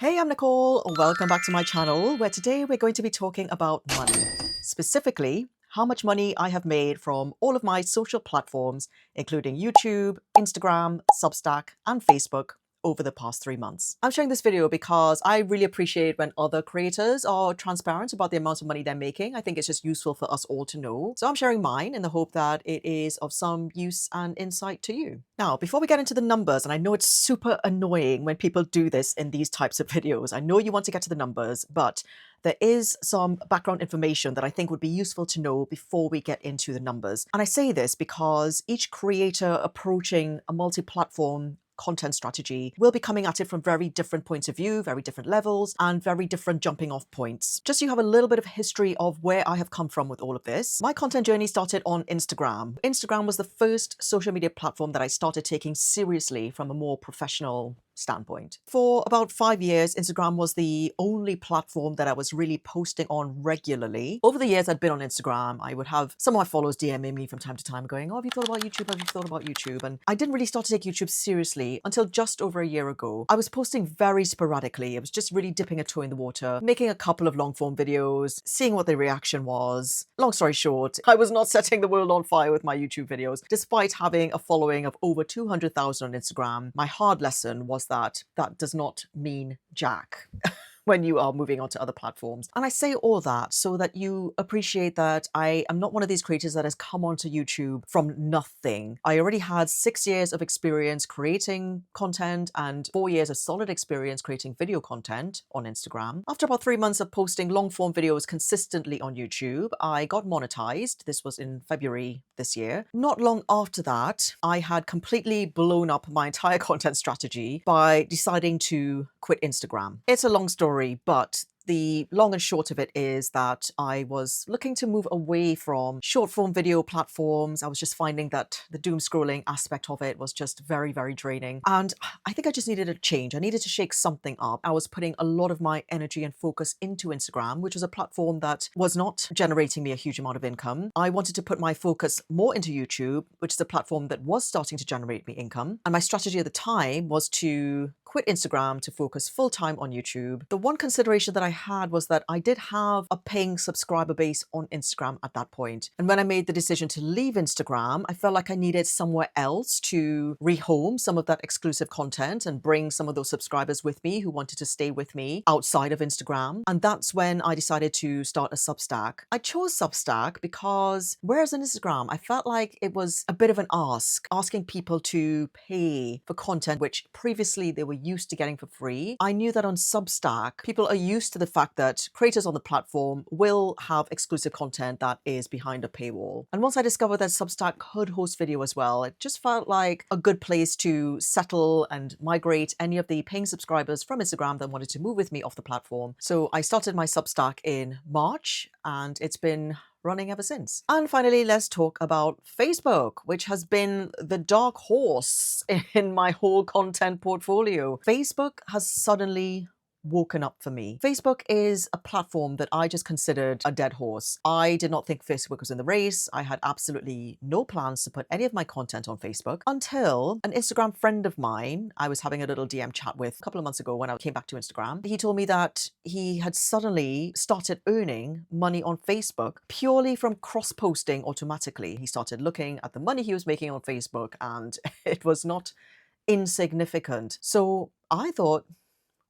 Hey, I'm Nicole. Welcome back to my channel, where today we're going to be talking about money. Specifically, how much money I have made from all of my social platforms, including YouTube, Instagram, Substack, and Facebook over the past 3 months. I'm sharing this video because I really appreciate when other creators are transparent about the amount of money they're making. I think it's just useful for us all to know. So I'm sharing mine in the hope that it is of some use and insight to you. Now, before we get into the numbers, and I know it's super annoying when people do this in these types of videos. I know you want to get to the numbers, but there is some background information that I think would be useful to know before we get into the numbers. And I say this because each creator approaching a multi-platform content strategy will be coming at it from very different points of view, very different levels, and very different jumping off points. Just so you have a little bit of history of where I have come from with all of this. My content journey started on Instagram. Instagram was the first social media platform that I started taking seriously from a more professional standpoint. For about 5 years, Instagram was the only platform that I was really posting on regularly. Over the years I'd been on Instagram, I would have some of my followers DMing me from time to time going, "Oh, have you thought about YouTube? Have you thought about YouTube?" And I didn't really start to take YouTube seriously until just over a year ago. I was posting very sporadically. I was just really dipping a toe in the water, making a couple of long form videos, seeing what the reaction was. Long story short, I was not setting the world on fire with my YouTube videos. Despite having a following of over 200,000 on Instagram, my hard lesson was that does not mean jack when you are moving on to other platforms. And I say all that so that you appreciate that I am not one of these creators that has come onto YouTube from nothing. I already had 6 years of experience creating content and 4 years of solid experience creating video content on Instagram. After about 3 months of posting long form videos consistently on YouTube, I got monetized. This was in February this year. Not long after that, I had completely blown up my entire content strategy by deciding to quit Instagram. It's a long story, but the long and short of it is that I was looking to move away from short form video platforms. I was just finding that the doom scrolling aspect of it was just very, very draining. And I think I just needed a change. I needed to shake something up. I was putting a lot of my energy and focus into Instagram, which was a platform that was not generating me a huge amount of income. I wanted to put my focus more into YouTube, which is a platform that was starting to generate me income. And my strategy at the time was to quit Instagram to focus full time on YouTube. The one consideration that I had was that I did have a paying subscriber base on Instagram at that point. And when I made the decision to leave Instagram, I felt like I needed somewhere else to rehome some of that exclusive content and bring some of those subscribers with me who wanted to stay with me outside of Instagram. And that's when I decided to start a Substack. I chose Substack because whereas on Instagram, I felt like it was a bit of an asking people to pay for content which previously they were used to getting for free. I knew that on Substack, people are used to the fact that creators on the platform will have exclusive content that is behind a paywall. And once I discovered that Substack could host video as well, it just felt like a good place to settle and migrate any of the paying subscribers from Instagram that wanted to move with me off the platform. So I started my Substack in March and it's been running ever since. And finally, let's talk about Facebook, which has been the dark horse in my whole content portfolio. Facebook has suddenly woken up for me. Facebook is a platform that I just considered a dead horse. I did not think Facebook was in the race. I had absolutely no plans to put any of my content on Facebook until an Instagram friend of mine I was having a little DM chat with a couple of months ago when I came back to Instagram. He told me that he had suddenly started earning money on Facebook purely from cross-posting automatically. He started looking at the money he was making on Facebook and it was not insignificant. So I thought,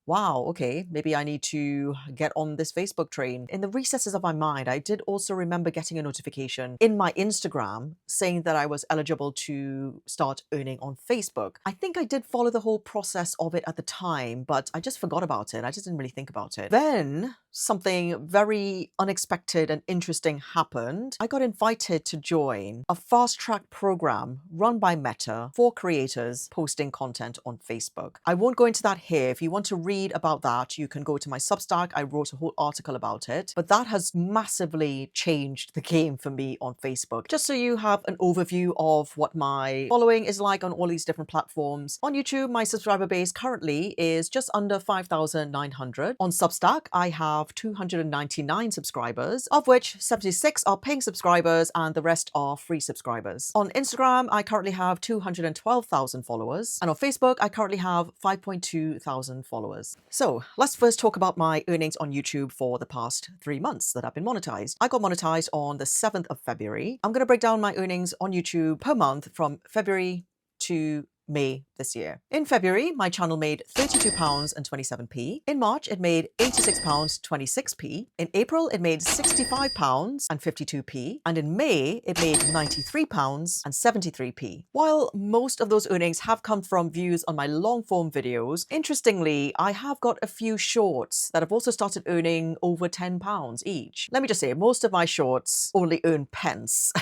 wow, okay, maybe I need to get on this Facebook train. In the recesses of my mind, I did also remember getting a notification in my Instagram saying that I was eligible to start earning on Facebook. I think I did follow the whole process of it at the time, but I just forgot about it. I just didn't really think about it. Then something very unexpected and interesting happened. I got invited to join a fast-track program run by Meta for creators posting content on Facebook. I won't go into that here. If you want to read about that, you can go to my Substack. I wrote a whole article about it, but that has massively changed the game for me on Facebook. Just so you have an overview of what my following is like on all these different platforms. On YouTube, my subscriber base currently is just under 5,900. On Substack, I have 299 subscribers, of which 76 are paying subscribers and the rest are free subscribers. On Instagram, I currently have 212,000 followers, and on Facebook, I currently have 5.2 thousand followers. So let's first talk about my earnings on YouTube for the past 3 months that I've been monetized. I got monetized on the 7th of February. I'm going to break down my earnings on YouTube per month from February to May this year. In February, my channel made £32.27p. In March, it made £86.26p. In April, it made £65.52p. And in May, it made £93.73p. While most of those earnings have come from views on my long form videos, interestingly, I have got a few shorts that have also started earning over £10 each. Let me just say, most of my shorts only earn pence.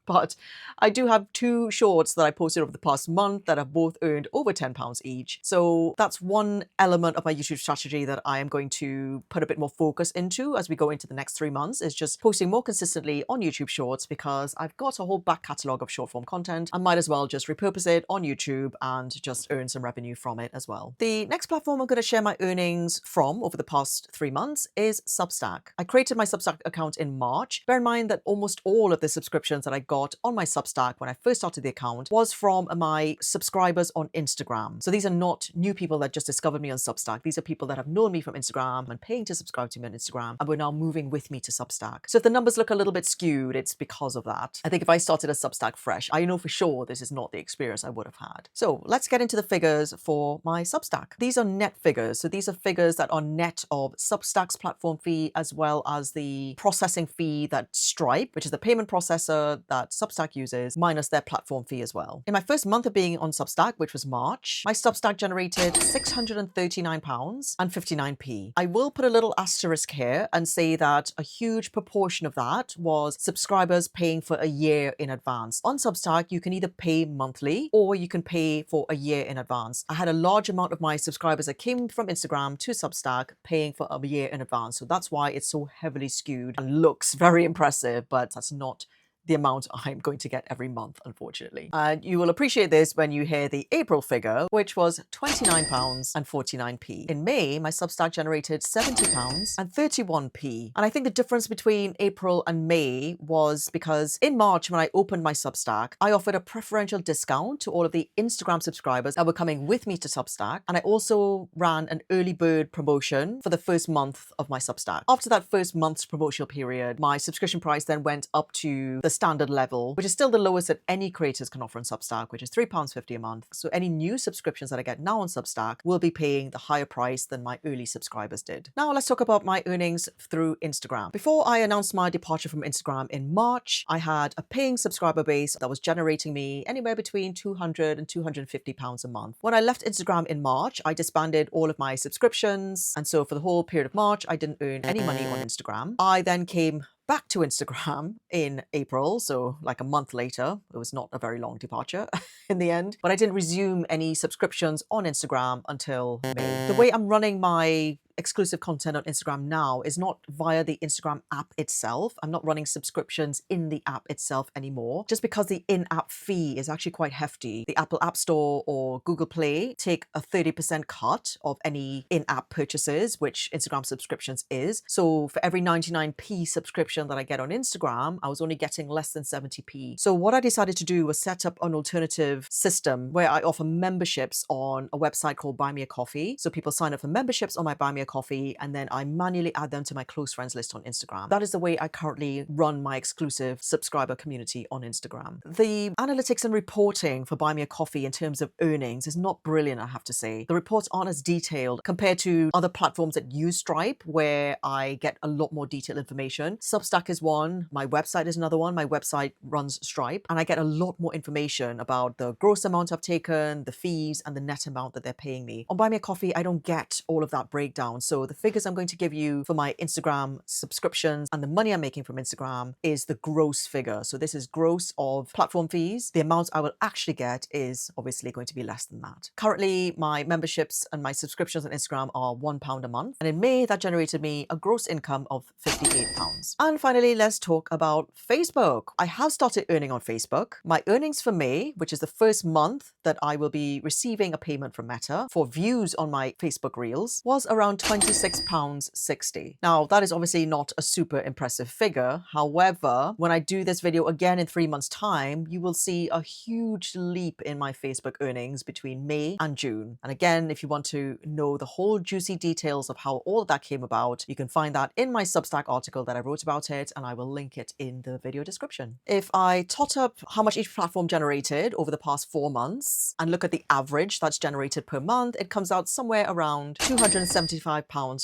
But I do have 2 shorts that I posted over the past month that have both earned over £10 each. So that's one element of my YouTube strategy that I am going to put a bit more focus into as we go into the next 3 months, is just posting more consistently on YouTube Shorts, because I've got a whole back catalogue of short form content. I might as well just repurpose it on YouTube and just earn some revenue from it as well. The next platform I'm going to share my earnings from over the past 3 months is Substack. I created my Substack account in March. Bear in mind that almost all of the subscriptions that I got on my Substack when I first started the account was from my subscribers on Instagram. So these are not new people that just discovered me on Substack. These are people that have known me from Instagram and paying to subscribe to me on Instagram, and were now moving with me to Substack. So if the numbers look a little bit skewed, it's because of that. I think if I started a Substack fresh, I know for sure this is not the experience I would have had. So let's get into the figures for my Substack. These are net figures. So these are figures that are net of Substack's platform fee, as well as the processing fee that Stripe, which is the payment processor that Substack uses, minus their platform fee as well. In my first month of being on Substack, which was March, my Substack generated £639.59p. I will put a little asterisk here and say that a huge proportion of that was subscribers paying for a year in advance. On Substack, you can either pay monthly or you can pay for a year in advance. I had a large amount of my subscribers that came from Instagram to Substack paying for a year in advance. So that's why it's so heavily skewed and looks very impressive, but that's not the amount I'm going to get every month, unfortunately. And you will appreciate this when you hear the April figure, which was £29.49p. In May, my Substack generated £70.31p. And I think the difference between April and May was because in March, when I opened my Substack, I offered a preferential discount to all of the Instagram subscribers that were coming with me to Substack. And I also ran an early bird promotion for the first month of my Substack. After that first month's promotional period, my subscription price then went up to the standard level, which is still the lowest that any creators can offer on Substack, which is £3.50 a month. So any new subscriptions that I get now on Substack will be paying the higher price than my early subscribers did. Now let's talk about my earnings through Instagram. Before I announced my departure from Instagram in March, I had a paying subscriber base that was generating me anywhere between £200 and £250 a month. When I left Instagram in March, I disbanded all of my subscriptions. And so for the whole period of March, I didn't earn any money on Instagram. I then came back to Instagram in April, so like a month later. It was not a very long departure in the end, but I didn't resume any subscriptions on Instagram until May. The way I'm running my exclusive content on Instagram now is not via the Instagram app itself. I'm not running subscriptions in the app itself anymore, just because the in-app fee is actually quite hefty. The Apple App Store or Google Play take a 30% cut of any in-app purchases, which Instagram subscriptions is. So for every 99p subscription that I get on Instagram, I was only getting less than 70p. So what I decided to do was set up an alternative system where I offer memberships on a website called Buy Me a Coffee. So people sign up for memberships on my Buy Me a Coffee, and then I manually add them to my close friends list on Instagram. That is the way I currently run my exclusive subscriber community on Instagram. The analytics and reporting for Buy Me a Coffee in terms of earnings is not brilliant, I have to say. The reports aren't as detailed compared to other platforms that use Stripe, where I get a lot more detailed information. Substack is one, my website is another one. My website runs Stripe, and I get a lot more information about the gross amount I've taken, the fees, and the net amount that they're paying me. On Buy Me a Coffee, I don't get all of that breakdown. So the figures I'm going to give you for my Instagram subscriptions and the money I'm making from Instagram is the gross figure. So this is gross of platform fees. The amount I will actually get is obviously going to be less than that. Currently, my memberships and my subscriptions on Instagram are £1 a month. And in May, that generated me a gross income of £58. And finally, let's talk about Facebook. I have started earning on Facebook. My earnings for May, which is the first month that I will be receiving a payment from Meta for views on my Facebook Reels, was around £26.60. Now, that is obviously not a super impressive figure. However, when I do this video again in 3 months' time, you will see a huge leap in my Facebook earnings between May and June. And again, if you want to know the whole juicy details of how all of that came about, you can find that in my Substack article that I wrote about it, and I will link it in the video description. If I tot up how much each platform generated over the past 4 months and look at the average that's generated per month, it comes out somewhere around £275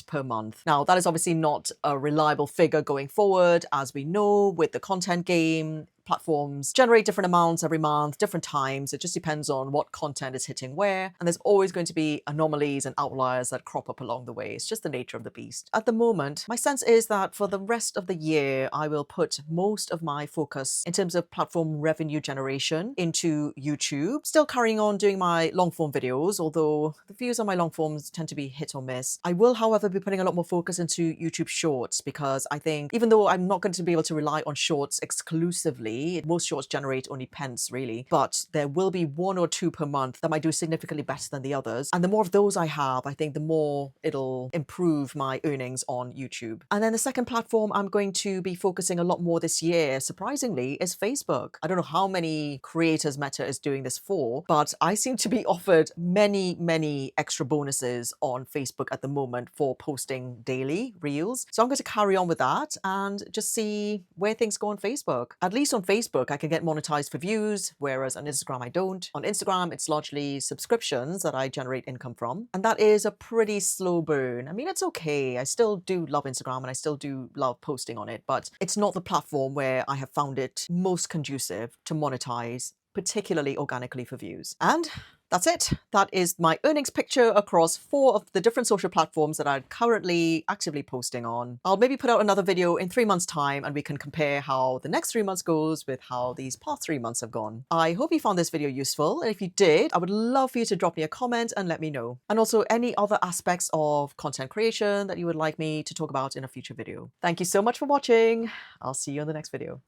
per month. Now, that is obviously not a reliable figure going forward. As we know, with the content game, platforms generate different amounts every month, different times. It just depends on what content is hitting where. And there's always going to be anomalies and outliers that crop up along the way. It's just the nature of the beast. At the moment, my sense is that for the rest of the year, I will put most of my focus in terms of platform revenue generation into YouTube. Still carrying on doing my long form videos, although the views on my long forms tend to be hit or miss. I will, however, be putting a lot more focus into YouTube Shorts, because I think even though I'm not going to be able to rely on Shorts exclusively, most shorts generate only pence really, but there will be 1 or 2 per month that might do significantly better than the others. And the more of those I have, I think the more it'll improve my earnings on YouTube. And then the second platform I'm going to be focusing a lot more this year, surprisingly, is Facebook. I don't know how many creators Meta is doing this for, but I seem to be offered many extra bonuses on Facebook at the moment for posting daily reels. So I'm going to carry on with that and just see where things go on Facebook. At least on Facebook, I can get monetized for views, whereas on Instagram, I don't. On Instagram, it's largely subscriptions that I generate income from. And that is a pretty slow burn. I mean, it's okay. I still do love Instagram and I still do love posting on it, but it's not the platform where I have found it most conducive to monetize, particularly organically for views. And that's it. That is my earnings picture across 4 of the different social platforms that I'm currently actively posting on. I'll maybe put out another video in 3 months' time and we can compare how the next 3 months goes with how these past 3 months have gone. I hope you found this video useful, and if you did, I would love for you to drop me a comment and let me know. And also any other aspects of content creation that you would like me to talk about in a future video. Thank you so much for watching. I'll see you in the next video.